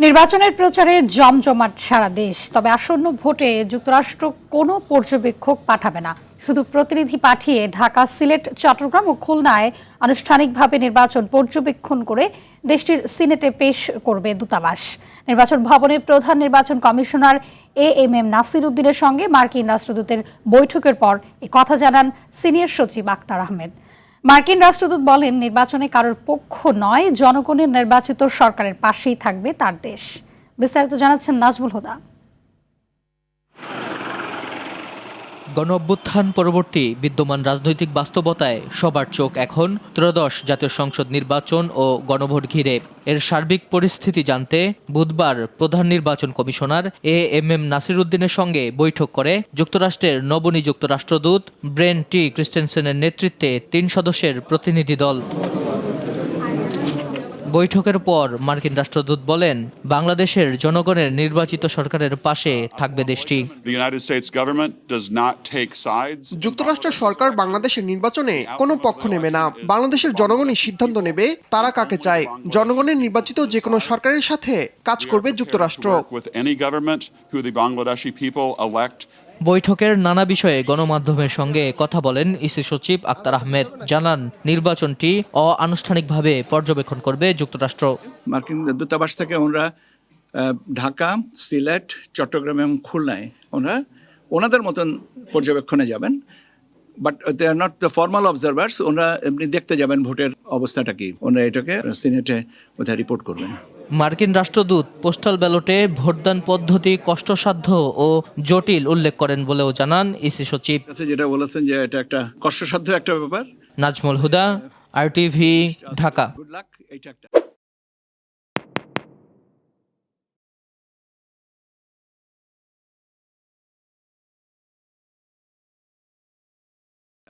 নির্বাচনের প্রচারে জমজমাট সারা দেশ। তবে আসন্ন ভোটে যুক্তরাষ্ট্র কোনো পর্যবেক্ষক পাঠাবে না, শুধু প্রতিনিধি পাঠিয়ে ঢাকা, সিলেট, চট্টগ্রাম ও খুলনায় আনুষ্ঠানিকভাবে নির্বাচন পর্যবেক্ষণ করে দেশটির সিনেটে পেশ করবে দূতাবাস। নির্বাচন ভবনে প্রধান নির্বাচন কমিশনার এএমএম নাসির উদ্দিনের সঙ্গে মার্কিন রাষ্ট্রদূতের বৈঠকের পর এ কথা জানান সিনিয়র সচিব আক্তার আহমেদ। মার্কিন রাষ্ট্রদূত বলেন, নির্বাচনে কারোর পক্ষ নয়, জনগণের নির্বাচিত সরকারের পাশেই থাকবে তার দেশ। বিস্তারিত জানাচ্ছেন নাজমুল হুদা। গণঅভ্যুত্থান পরবর্তী বিদ্যমান রাজনৈতিক বাস্তবতায় সবার চোখ এখন ত্রয়োদশ জাতীয় সংসদ নির্বাচন ও গণভোট ঘিরে। এর সার্বিক পরিস্থিতি জানতে বুধবার প্রধান নির্বাচন কমিশনার এএমএম নাসির উদ্দিনের সঙ্গে বৈঠক করে যুক্তরাষ্ট্রের নবনিযুক্ত রাষ্ট্রদূত ব্রেন টি ক্রিস্টেনসেনের নেতৃত্বে ৩ সদস্যের প্রতিনিধি দল। বৈঠকের পর মার্কিন রাষ্ট্রদূত বলেন, বাংলাদেশের জনগণের নির্বাচিত সরকারের পাশে থাকবে দেশটি। যুক্তরাষ্ট্র সরকার বাংলাদেশের নির্বাচনে কোনো পক্ষ নেবে না। বাংলাদেশের জনগণই সিদ্ধান্ত নেবে তারা কাকে চায়। জনগণের নির্বাচিত যে কোনো সরকারের সাথে কাজ করবে যুক্তরাষ্ট্র। বৈঠকের নানা বিষয়ে গণমাধ্যমের সঙ্গে কথা বলেন ইসি সচিব আক্তার আহমেদ। জানান, নির্বাচনটি অনানুষ্ঠানিকভাবে পর্যবেক্ষণ করবে যুক্তরাষ্ট্র। মার্কিন দূতাবাস থেকে ওনারা ঢাকা, সিলেট, চট্টগ্রাম এবং খুলনায় ওনাদের মতন পর্যবেক্ষণে যাবেন, but they are not the formal observers. ওনারা এমনি দেখতে যাবেন ভোটের অবস্থাটা কি, ওনারা এটাকে সিনেটে বোধহয় রিপোর্ট করবেন। মার্কিন রাষ্ট্রদূত পোস্টাল ব্যালটে ভোটদান পদ্ধতি কষ্টসাধ্য ও জটিল উল্লেখ করেন বলেও জানান ইসি সচিব। যেটা বলেছেন যে এটা একটা কষ্টসাধ্য একটা ব্যাপার। নাজমুল হুদা, RTV, ঢাকা। গুড লাক।